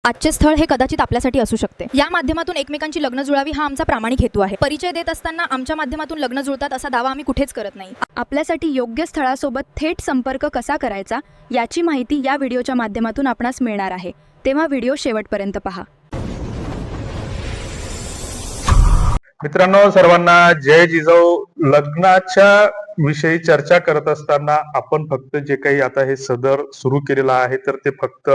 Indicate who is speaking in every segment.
Speaker 1: आजचे स्थळ हे कदाचित आपल्यासाठी असू शकते। या माध्यमातून एकमेकांची लग्न जुळावी हा आमचा प्रामाणिक हेतू आहे। परिचय देत असताना आमच्या माध्यमातून लग्न जुळतात असा दावा आम्ही कुठेच करत नाही।
Speaker 2: आपल्यासाठी योग्य स्थळासोबत थेट संपर्क कसा करायचा याची माहिती या व्हिडिओच्या माध्यमातून आपणास मिळणार आहे, तेव्हा व्हिडिओ शेवटपर्यंत पहा।
Speaker 3: मित्रांनो, सर्वांना जय जिजाऊ। लग्नाच्या विषयी चर्चा करत असताना आपण फक्त जे काही आता हे सदर सुरू केलेलं आहे तर ते फक्त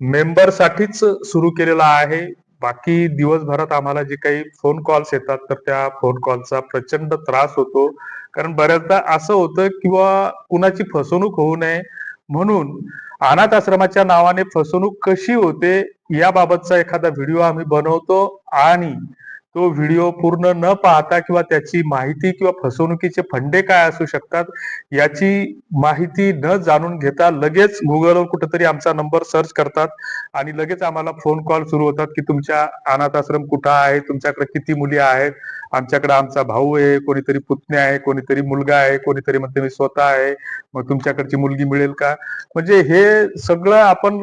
Speaker 3: मेंबर साठीच सुरू केलेलं आहे। बाकी दिवसभरात आम्हाला जे काही फोन कॉल्स येतात तर त्या फोन कॉलचा प्रचंड त्रास होतो, कारण बऱ्याचदा असं होतं किंवा कुणाची फसवणूक होऊ नये म्हणून अनाथ आश्रमाच्या नावाने फसवणूक कशी होते याबाबतचा एखादा व्हिडिओ आम्ही बनवतो आणि तो व्हिडिओ पूर्ण न पाहता किंवा त्याची माहिती किंवा फसवणुकीचे फंडे काय असू शकतात याची माहिती न जाणून घेता लगेच गुगलवर कुठेतरी आमचा नंबर सर्च करतात आणि लगेच आम्हाला फोन कॉल सुरू होतात की तुमच्या अनाथ आश्रम कुठं आहे, तुमच्याकडे किती मुली आहेत, आमच्याकडे आमचा भाऊ आहे, कोणीतरी पुतण्या आहे, कोणीतरी मुलगा आहे, कोणीतरी म्हणते मी स्वतः आहे, मग तुमच्याकडची मुलगी मिळेल का। म्हणजे हे सगळं आपण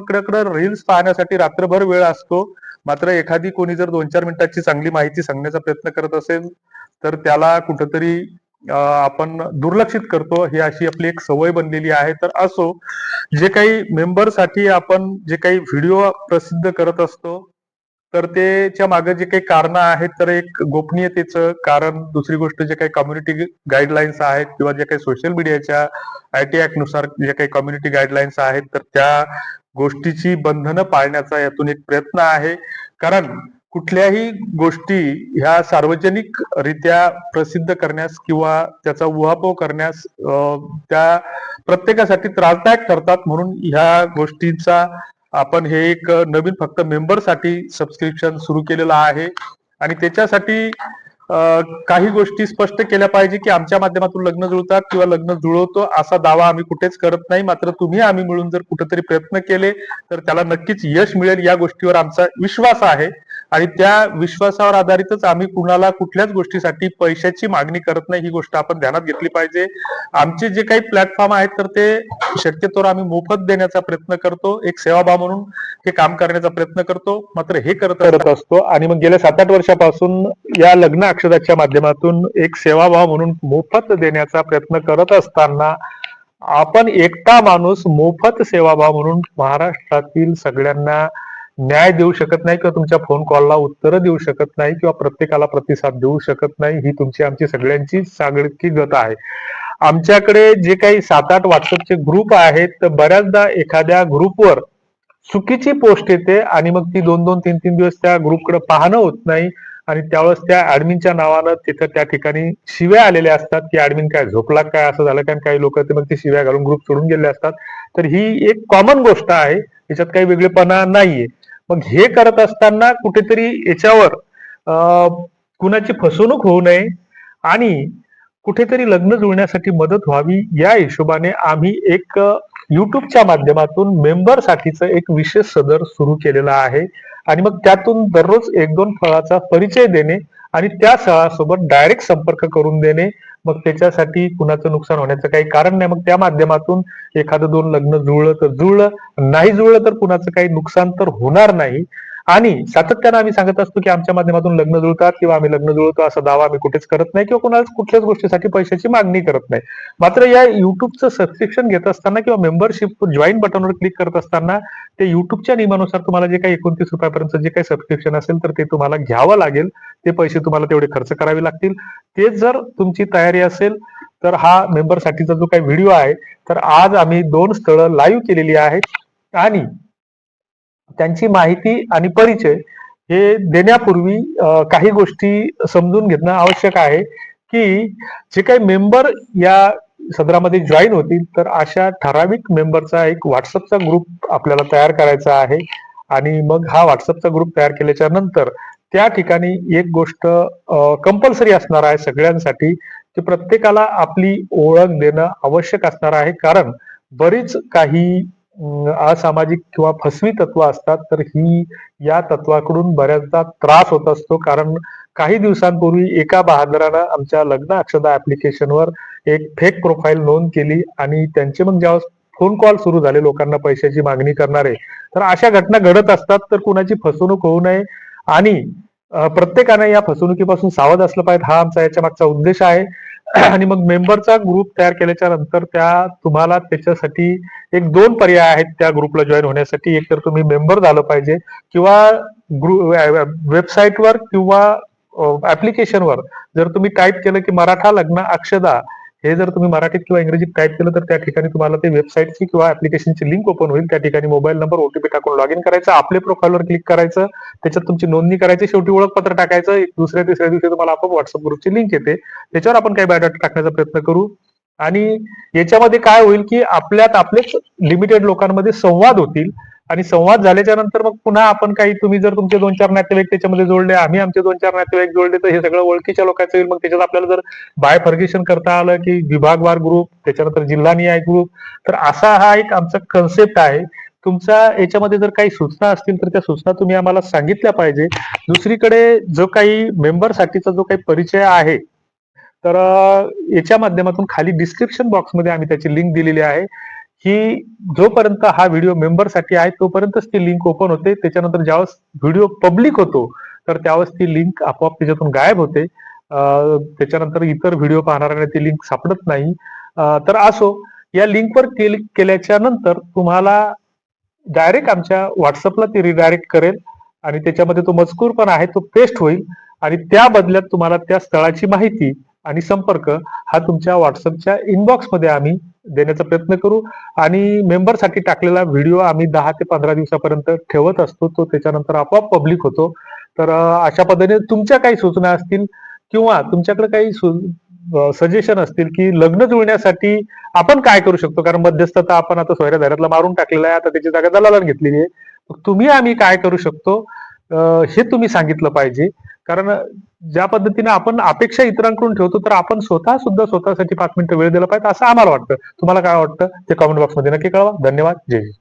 Speaker 3: रील्स पाहण्यासाठी रात्रभर वेळ असतो, मात्र एखादी कोणी जर 2-4 मिनिटाची चांगली माहिती सांगण्याचा प्रयत्न करत असेल तर त्याला कुठंतरी आपण दुर्लक्षित करतो। ही अशी आपली एक सवय बनलेली आहे। तर असो, जे काही मेंबरसाठी आपण जे काही व्हिडिओ प्रसिद्ध करत असतो तर त्याच्या मागे जे काही कारण आहेत तर एक गोपनीयतेचं कारण, दुसरी गोष्ट जे काही कम्युनिटी गाईडलाईन्स आहेत किंवा जे काही सोशल मीडियाच्या IT ऍक्ट नुसार जे काही कम्युनिटी गाईडलाईन्स आहेत तर त्या गोष्टीची बंधनं पाळण्याचा यातून एक प्रयत्न आहे। कारण कुठल्याही गोष्टी ह्या सार्वजनिक रित्या प्रसिद्ध करण्यास किंवा त्याचा उहापोह करण्यास त्या प्रत्येकासाठी त्रासदायक ठरतात, म्हणून ह्या गोष्टींचा आपण हे एक नवीन फक्त मेंबरसाठी सबस्क्रिप्शन सुरू केलेलं आहे आणि त्याच्यासाठी काही गोष्टी स्पष्ट केल्या पाहिजे की आमच्या माध्यमातून लग्न जुळतात किंवा लग्न जुळवतो असा दावा आम्ही कुठेच करत नाही। मात्र तुम्ही आम्ही मिळून जर कुठेतरी प्रयत्न केले तर त्याला नक्कीच यश मिळेल या गोष्टीवर आमचा विश्वास आहे आणि त्या विश्वासावर आधारितच आम्ही कुणाला कुठल्याच गोष्टीसाठी पैशाची मागणी करत नाही, ही गोष्ट आपण ध्यानात घेतली पाहिजे। आमचे जे काही प्लॅटफॉर्म आहेत तर ते शक्यतोवर आम्ही मोफत देण्याचा प्रयत्न करतो, एक सेवाभाव म्हणून हे काम करण्याचा प्रयत्न करतो, मात्र हे करत असतो आणि मग गेल्या 7-8 वर्षापासून या लग्न अक्षदाच्या माध्यमातून एक सेवाभाव म्हणून मोफत देण्याचा प्रयत्न करत असताना आपण एकटा माणूस मोफत सेवाभाव म्हणून महाराष्ट्रातील सगळ्यांना न्याय देऊ शकत नाही किंवा तुमच्या फोन कॉलला उत्तर देऊ शकत नाही किंवा प्रत्येकाला प्रतिसाद देऊ शकत नाही, ही तुमची आमची सगळ्यांची सागळी गत आहे। आमच्याकडे जे काही 7-8 व्हॉट्सअपचे ग्रुप आहेत तर बऱ्याचदा एखाद्या ग्रुपवर चुकीची पोस्ट येते आणि मग ती 2-2, 3-3 दिवस त्या ग्रुपकडे पाहणं होत नाही आणि त्यावेळेस त्या ऍडमिनच्या नावानं तिथं त्या ठिकाणी शिव्या आलेल्या असतात की ऍडमिन काय झोपला काय, असं झालं काय, काही लोक ते मग ती शिव्या घालून ग्रुप सोडून गेले असतात। तर ही एक कॉमन गोष्ट आहे, याच्यात काही वेगळेपणा नाहीये। मग हे करत असताना कुठेतरी याच्यावर कुणाची फसवणूक होऊ नये आणि कुठेतरी लग्न जुळण्यासाठी मदत व्हावी या हिशोबाने आम्ही एक युट्यूबच्या माध्यमातून मेंबर साठीचं एक विशेष सदर सुरू केलेला आहे आणि मग त्यातून दररोज 1-2 फळाचा परिचय देणे आणि त्या स्थळासोबत डायरेक्ट संपर्क करून देणे। मग त्याच्यासाठी कुणाचं नुकसान होण्याचं काही कारण नाही। मग त्या माध्यमातून एखादं 2 लग्न जुळलं तर जुळलं, नाही जुळलं तर कुणाचं काही नुकसान तर होणार नाही। आणि सातत्यानं आम्ही सांगत असतो की आमच्या माध्यमातून लग्न जुळतात किंवा आम्ही लग्न जुळतो असा दावा आम्ही कुठेच करत नाही किंवा कुणाला कुठल्याच गोष्टीसाठी पैशाची मागणी करत नाही। मात्र या युट्यूबचं सबस्क्रिप्शन घेत असताना किंवा मेंबरशिप जॉईन बटनवर क्लिक करत असताना ते युट्यूबच्या नियमानुसार तुम्हाला जे काही 29 रुपयापर्यंत जे काही सबस्क्रिप्शन असेल तर ते तुम्हाला घ्यावं लागेल, ते पैसे तुम्हाला तेवढे खर्च करावे लागतील। तेच जर तुमची तयारी असेल तर हा मेंबरसाठीचा जो काही व्हिडिओ आहे तर आज आम्ही 2 स्थळं लाईव्ह केलेली आहेत आणि त्यांची माहिती आणि परिचय हे देण्यापूर्वी काही गोष्टी समजून घेणं आवश्यक आहे की जे काही मेंबर या सदरामध्ये जॉईन होतील तर अशा ठराविक मेंबरचा एक व्हॉट्सअपचा ग्रुप आपल्याला तयार करायचा आहे आणि मग हा व्हॉट्सअपचा ग्रुप तयार केल्याच्या नंतर त्या ठिकाणी एक गोष्ट कंपल्सरी असणार आहे सगळ्यांसाठी की प्रत्येकाला आपली ओळख देणं आवश्यक असणार आहे, कारण बरीच काही असामाजिक किंवा फसवी तत्व असतात तर ही या तत्वाकडून बऱ्याचदा त्रास होत असतो। कारण काही दिवसांपूर्वी एका बहादरानं आमच्या लग्न अक्षदा ऍप्लिकेशनवर एक फेक प्रोफाईल नोंद केली आणि त्यांचे मग जेव्हा फोन कॉल सुरू झाले लोकांना पैशाची मागणी करणारे, तर अशा घटना घडत असतात. तर कुणाची फसवणूक होऊ नये आणि प्रत्येकाने या फसवणुकीपासून सावध असलं पाहिजे, हा आमचा याच्या मागचा उद्देश आहे. आणि मग मेंबरचा ग्रुप तयार केल्याच्या नंतर तुम्हाला त्याच्यासाठी एक 2 पर्याय आहेत त्या ग्रुपला जॉईन होण्यासाठी. एक तर तुम्ही मेंबर झालं पाहिजे किंवा वेबसाईटवर किंवा ऍप्लिकेशनवर जर तुम्ही टाईप केलं की मराठा लग्न अक्षदा, हे जर तुम्ही मराठीत किंवा इंग्रजीत टाईप केलं तर त्या ठिकाणी तुम्हाला ते वेबसाईटची किंवा ऍप्लिकेशनची लिंक ओपन होईल. त्या ठिकाणी मोबाईल नंबर, ओटीपी टाकून लॉग इन करायचं, आपले प्रोफाईलवर क्लिक करायचं, त्याच्यात तुमची नोंदणी करायची, शेवटी ओळखपत्र टाकायचं. एक दुसऱ्या तिसऱ्या दिवशी तुम्हाला आपोआप व्हॉट्सअप ग्रुपची लिंक येते, त्याच्यावर आपण काही बायोडाटा टाकण्याचा प्रयत्न करू. आणि याच्यामध्ये काय होईल की आपल्यात आपलेच लिमिटेड लोकांमध्ये संवाद होतील आणि संवाद झाल्याच्या नंतर मग पुन्हा आपण काही, तुम्ही जर तुमचे 2-4 नातेवाईक त्याच्यामध्ये जोडले, आम्ही आमचे 2-4 नातेवाईक जोडले, तर हे सगळं ओळखीच्या लोकांचं होईल. मग त्याच्यात आपल्याला जर बायफर्गेशन करता आलं की विभागवार ग्रुप, त्याच्यानंतर जिल्हानिहाय ग्रुप, तर असा हा एक आमचा कन्सेप्ट आहे. तुमच्या याच्यामध्ये जर काही सूचना असतील तर त्या सूचना तुम्ही आम्हाला सांगितल्या पाहिजे. दुसरीकडे जो काही मेंबरसाठीचा जो काही परिचय आहे, तर याच्या माध्यमातून खाली डिस्क्रिप्शन बॉक्समध्ये आम्ही त्याची लिंक दिलेली आहे. ही जोपर्यंत हा व्हिडिओ मेंबरसाठी आहे तोपर्यंतच ती लिंक ओपन होते. त्याच्यानंतर ज्यावेळेस व्हिडिओ पब्लिक होतो तर त्यावेळेस ती लिंक आपोआप त्याच्यातून गायब होते. त्याच्यानंतर इतर व्हिडिओ पाहणाऱ्यांना ती लिंक सापडत नाही. तर असो, या लिंकवर क्लिक केल्याच्या नंतर तुम्हाला डायरेक्ट आमच्या व्हॉट्सअपला ती रिडायरेक्ट करेल आणि त्याच्यामध्ये तो मजकूर पण आहे तो पेस्ट होईल आणि त्या बदल्यात तुम्हाला त्या स्थळाची माहिती आणि संपर्क हा तुमच्या व्हॉट्सअपच्या इनबॉक्स मध्ये आम्ही देण्याचा प्रयत्न करू. आणि मेंबरसाठी टाकलेला व्हिडिओ आम्ही 10 ते 15 दिवसापर्यंत ठेवत असतो, तो त्याच्यानंतर आपोआप पब्लिक होतो. तर अशा पद्धतीने तुमच्या काही सूचना असतील किंवा तुमच्याकडे काही सजेशन असतील की लग्न जुळण्यासाठी आपण काय करू शकतो, कारण मध्यस्थता आपण आता सोयऱ्या दारातला मारून टाकलेला आहे, आता त्याची जागा दलालाने घेतलेली आहे, तुम्ही आम्ही काय करू शकतो हे तुम्ही सांगितलं पाहिजे. कारण ज्या पद्धतीने आपण अपेक्षा इतरांकडून ठेवतो तर आपण स्वतः सुद्धा स्वतःसाठी 5 मिनिटं वेळ दिला पाहिजे असं आम्हाला वाटतं. तुम्हाला काय वाटतं ते कॉमेंट बॉक्समध्ये नक्की कळवा. धन्यवाद. जय हिंद.